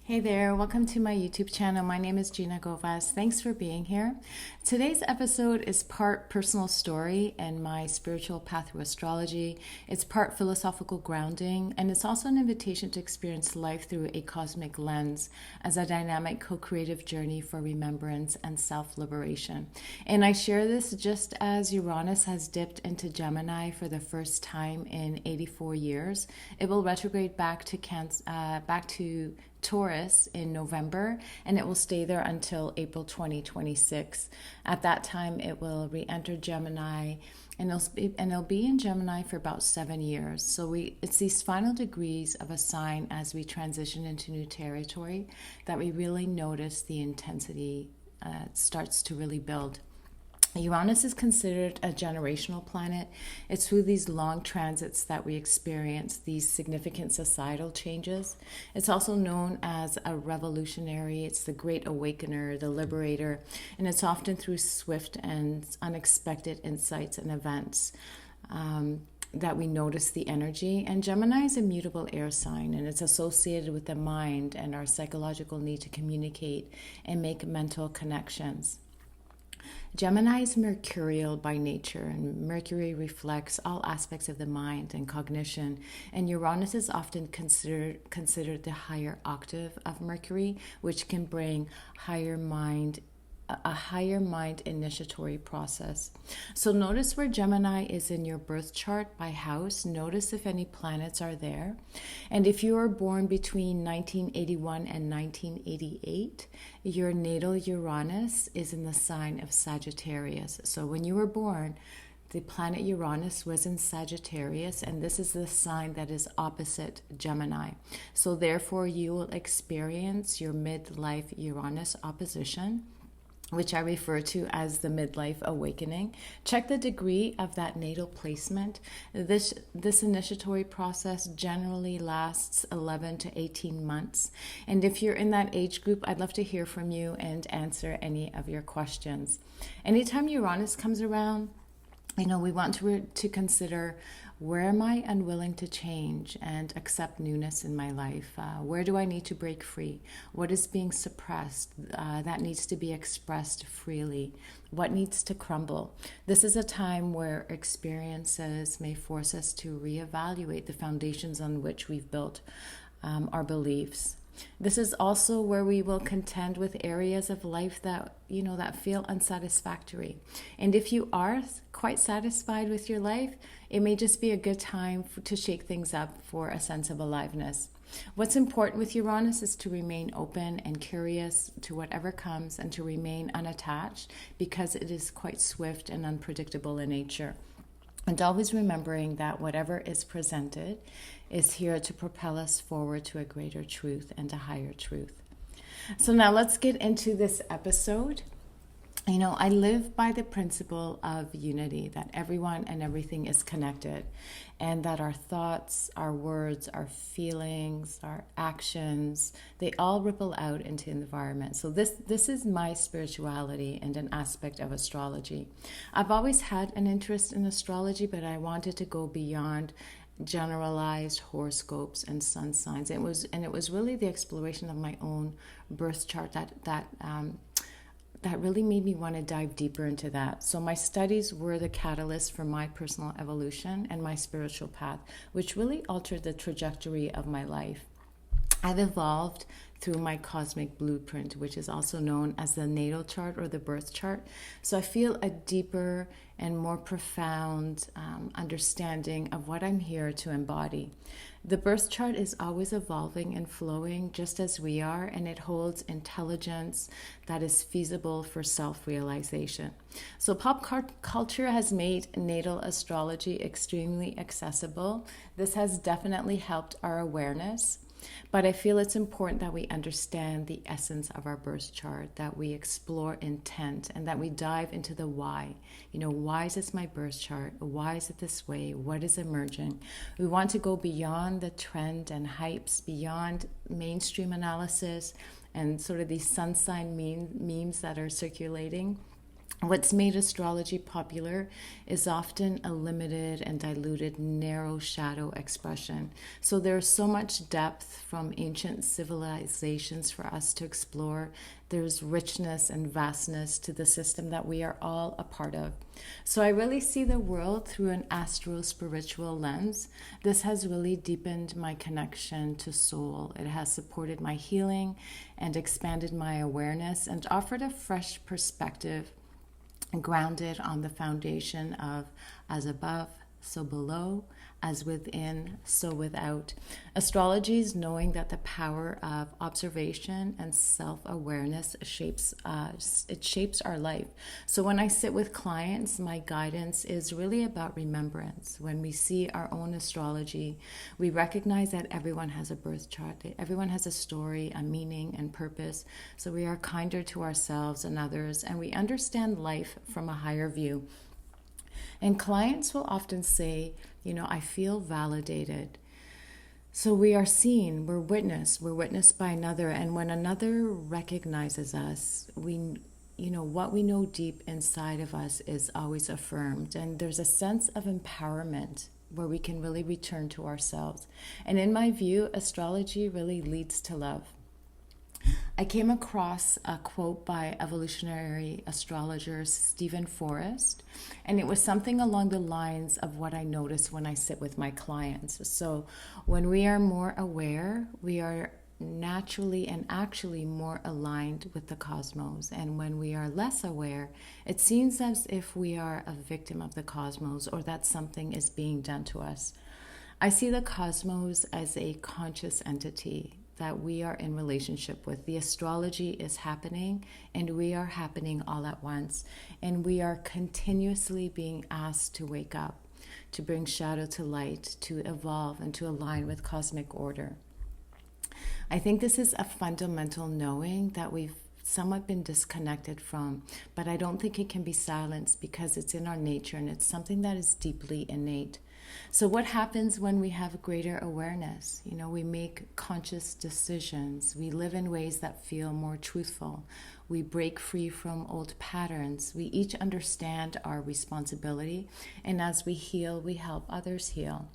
Hey there, welcome to my YouTube channel. My name is Gina Govas. Thanks for being here. Today's episode is part personal story and my spiritual path through astrology. It's part philosophical grounding, and it's also an invitation to experience life through a cosmic lens as a dynamic co-creative journey for remembrance and self-liberation. And I share this just as Uranus has dipped into Gemini for the first time in 84 years. It will retrograde back to Taurus in November, and it will stay there until April 2026. At that time, it will re-enter Gemini, and it'll be in Gemini for about 7 years. So it's these final degrees of a sign as we transition into new territory that we really notice the intensity starts to really build. Uranus is considered a generational planet. It's through these long transits that we experience these significant societal changes. It's also known as a revolutionary. It's the great awakener, the liberator, and it's often through swift and unexpected insights and events that we notice the energy. And Gemini is a mutable air sign, and it's associated with the mind and our psychological need to communicate and make mental connections. Gemini is mercurial by nature, and Mercury reflects all aspects of the mind and cognition, and Uranus is often considered the higher octave of Mercury, which can bring a higher mind initiatory process. So notice where Gemini is in your birth chart by house. Notice if any planets are there. And if you were born between 1981 and 1988, your natal Uranus is in the sign of Sagittarius. So when you were born, the planet Uranus was in Sagittarius, and this is the sign that is opposite Gemini. So therefore, you will experience your midlife Uranus opposition, which I refer to as the Midlife Awakening. Check the degree of that natal placement. This initiatory process generally lasts 11 to 18 months. And if you're in that age group, I'd love to hear from you and answer any of your questions. Anytime Uranus comes around, we want to consider, where am I unwilling to change and accept newness in my life? Where do I need to break free? What is being suppressed that needs to be expressed freely? What needs to crumble? This is a time where experiences may force us to reevaluate the foundations on which we've built our beliefs. This is also where we will contend with areas of life that feel unsatisfactory. And if you are quite satisfied with your life, it may just be a good time to shake things up for a sense of aliveness. What's important with Uranus is to remain open and curious to whatever comes and to remain unattached, because it is quite swift and unpredictable in nature. And always remembering that whatever is presented is here to propel us forward to a greater truth and a higher truth. So now let's get into this episode. I live by the principle of unity, that everyone and everything is connected, and that our thoughts, our words, our feelings, our actions, they all ripple out into the environment. So this is my spirituality and an aspect of astrology. I've always had an interest in astrology, but I wanted to go beyond generalized horoscopes and sun signs. It was really the exploration of my own birth chart that really made me want to dive deeper into that. So my studies were the catalyst for my personal evolution and my spiritual path, which really altered the trajectory of my life. I've evolved through my cosmic blueprint, which is also known as the natal chart or the birth chart. So I feel a deeper and more profound understanding of what I'm here to embody. The birth chart is always evolving and flowing just as we are, and it holds intelligence that is feasible for self-realization. So pop culture has made natal astrology extremely accessible. This has definitely helped our awareness. But I feel it's important that we understand the essence of our birth chart, that we explore intent, and that we dive into the why. Why is this my birth chart? Why is it this way? What is emerging? We want to go beyond the trend and hypes, beyond mainstream analysis and sort of these sun sign memes that are circulating. What's made astrology popular is often a limited and diluted, narrow shadow expression. So there's so much depth from ancient civilizations for us to explore. There's richness and vastness to the system that we are all a part of. So I really see the world through an astro-spiritual lens. This has really deepened my connection to soul. It has supported my healing and expanded my awareness and offered a fresh perspective grounded on the foundation of as above, so below, as within, so without. Astrology is knowing that the power of observation and self-awareness shapes our life. So when I sit with clients, my guidance is really about remembrance. When we see our own astrology, we recognize that everyone has a birth chart. Everyone has a story, a meaning, and purpose. So we are kinder to ourselves and others, and we understand life from a higher view. And clients will often say, I feel validated. So we are seen, we're witnessed by another. And when another recognizes us, what we know deep inside of us is always affirmed. And there's a sense of empowerment where we can really return to ourselves. And in my view, astrology really leads to love. I came across a quote by evolutionary astrologer Stephen Forrest, and it was something along the lines of what I notice when I sit with my clients. So when we are more aware, we are naturally and actually more aligned with the cosmos. And when we are less aware, it seems as if we are a victim of the cosmos or that something is being done to us. I see the cosmos as a conscious entity that we are in relationship with. The astrology is happening and we are happening all at once. And we are continuously being asked to wake up, to bring shadow to light, to evolve and to align with cosmic order. I think this is a fundamental knowing that we've somewhat been disconnected from, but I don't think it can be silenced because it's in our nature and it's something that is deeply innate. So what happens when we have greater awareness? We make conscious decisions. We live in ways that feel more truthful. We break free from old patterns. We each understand our responsibility. And as we heal, we help others heal.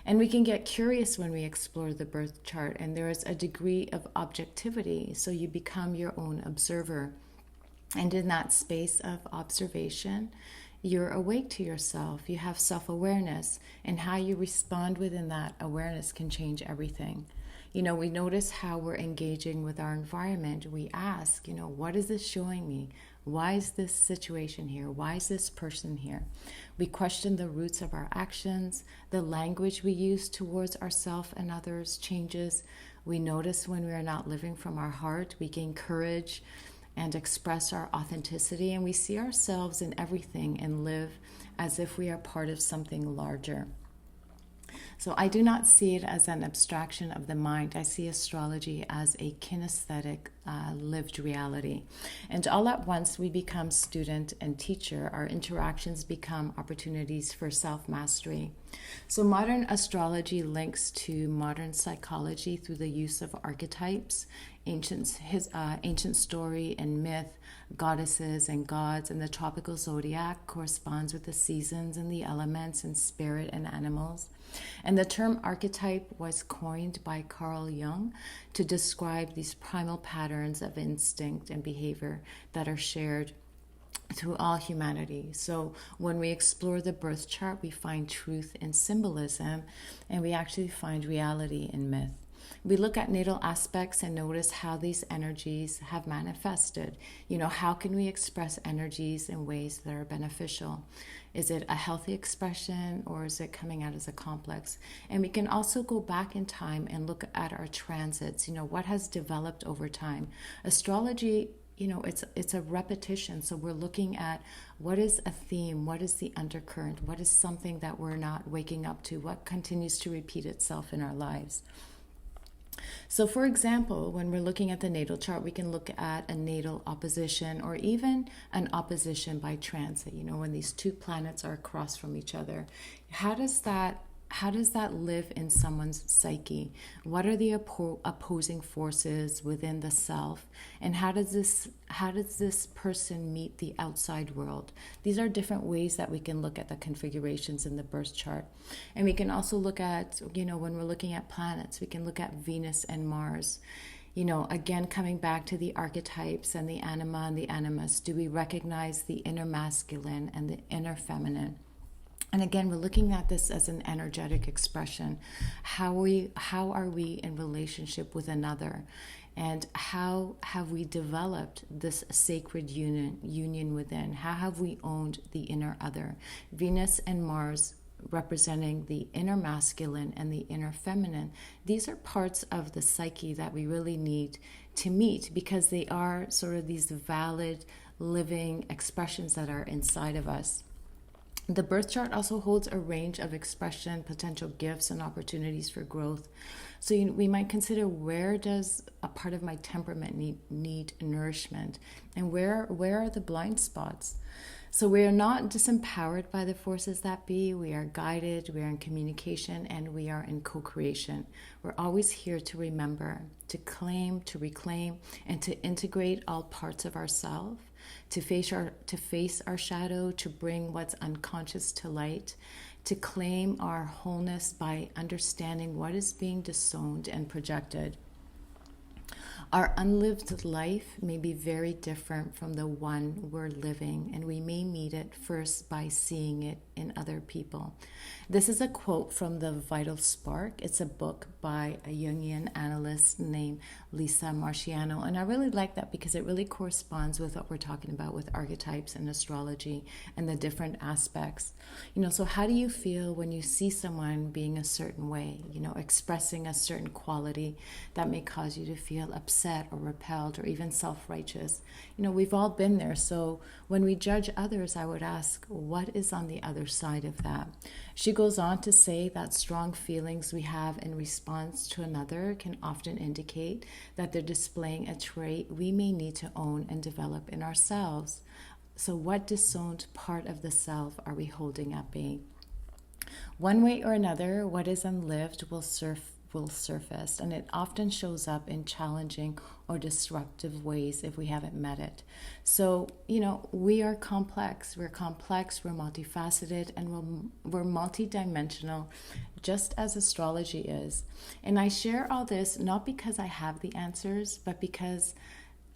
And we can get curious when we explore the birth chart. And there is a degree of objectivity. So you become your own observer. And in that space of observation, you're awake to yourself, you have self-awareness, and how you respond within that awareness can change everything. We notice how we're engaging with our environment. We ask, what is this showing me? Why is this situation here? Why is this person here? We question the roots of our actions. The language we use towards ourselves and others changes. We notice when we are not living from our heart. We gain courage and express our authenticity, and we see ourselves in everything and live as if we are part of something larger. So I do not see it as an abstraction of the mind. I see astrology as a kinesthetic, lived reality. And all at once, we become student and teacher. Our interactions become opportunities for self-mastery. So modern astrology links to modern psychology through the use of archetypes, ancient story and myth, goddesses and gods, and the tropical zodiac corresponds with the seasons and the elements and spirit and animals. And the term archetype was coined by Carl Jung to describe these primal patterns of instinct and behavior that are shared through all humanity. So when we explore the birth chart, we find truth in symbolism, and we actually find reality in myth. We look at natal aspects and notice how these energies have manifested. How can we express energies in ways that are beneficial? Is it a healthy expression, or is it coming out as a complex? And we can also go back in time and look at our transits, what has developed over time. Astrology, it's a repetition. So we're looking at what is a theme, what is the undercurrent, what is something that we're not waking up to, what continues to repeat itself in our lives. So for example, when we're looking at the natal chart, we can look at a natal opposition or even an opposition by transit, when these two planets are across from each other. How how does that live in someone's psyche? What are the opposing forces within the self? And how does this person meet the outside world? These are different ways that we can look at the configurations in the birth chart. And we can also look at, when we're looking at planets, we can look at Venus and Mars. Again, coming back to the archetypes and the anima and the animus, do we recognize the inner masculine and the inner feminine? And again, we're looking at this as an energetic expression. How are we in relationship with another? And how have we developed this sacred union within? How have we owned the inner other? Venus and Mars representing the inner masculine and the inner feminine. These are parts of the psyche that we really need to meet, because they are sort of these valid, living expressions that are inside of us. The birth chart also holds a range of expression, potential gifts, and opportunities for growth. So we might consider, where does a part of my temperament need nourishment? And where are the blind spots? So we are not disempowered by the forces that be. We are guided, we are in communication, and we are in co-creation. We're always here to remember, to claim, to reclaim, and to integrate all parts of ourselves. To face our shadow, to bring what's unconscious to light, to claim our wholeness by understanding what is being disowned and projected. Our unlived life may be very different from the one we're living, and we may meet it first by seeing it in other people. This is a quote from The Vital Spark. It's a book by a Jungian analyst named Lisa Marciano, and I really like that because it really corresponds with what we're talking about with archetypes and astrology and the different aspects. So how do you feel when you see someone being a certain way, expressing a certain quality that may cause you to feel upset or repelled or even self-righteous? We've all been there. So when we judge others, I would ask, what is on the other side of that? She goes on to say that strong feelings we have in response to another can often indicate that they're displaying a trait we may need to own and develop in ourselves. So what disowned part of the self are we holding at bay? One way or another, what is unlived will surface, and it often shows up in challenging or disruptive ways if we haven't met it. So, we are complex. We're complex, we're multifaceted, and we're multidimensional, just as astrology is. And I share all this not because I have the answers, but because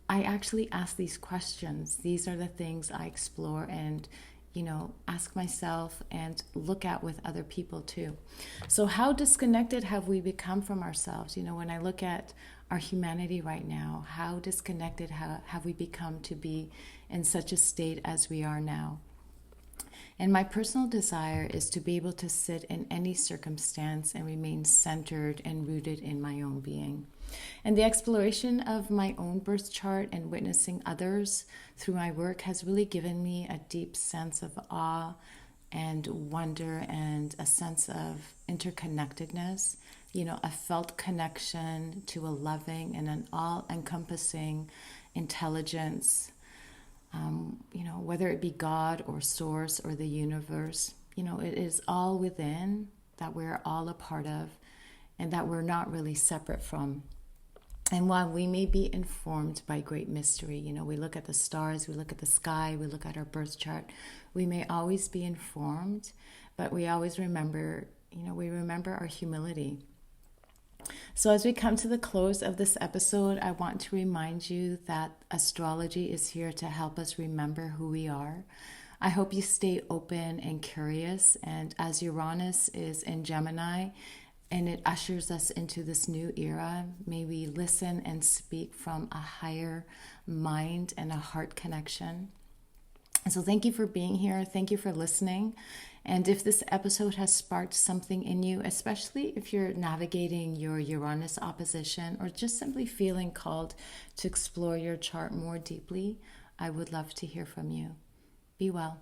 I actually ask these questions. These are the things I explore and ask myself and look at with other people too. So how disconnected have we become from ourselves? When I look at our humanity right now, how disconnected have we become to be in such a state as we are now? And my personal desire is to be able to sit in any circumstance and remain centered and rooted in my own being. And the exploration of my own birth chart and witnessing others through my work has really given me a deep sense of awe and wonder and a sense of interconnectedness, a felt connection to a loving and an all-encompassing intelligence, whether it be God or Source or the universe. It is all within, that we're all a part of, and that we're not really separate from. And while we may be informed by great mystery, we look at the stars, we look at the sky, we look at our birth chart, we may always be informed, but we always remember, we remember our humility. So as we come to the close of this episode, I want to remind you that astrology is here to help us remember who we are. I hope you stay open and curious, and as Uranus is in Gemini, and it ushers us into this new era, may we listen and speak from a higher mind and a heart connection. And so thank you for being here. Thank you for listening. And if this episode has sparked something in you, especially if you're navigating your Uranus opposition or just simply feeling called to explore your chart more deeply, I would love to hear from you. Be well.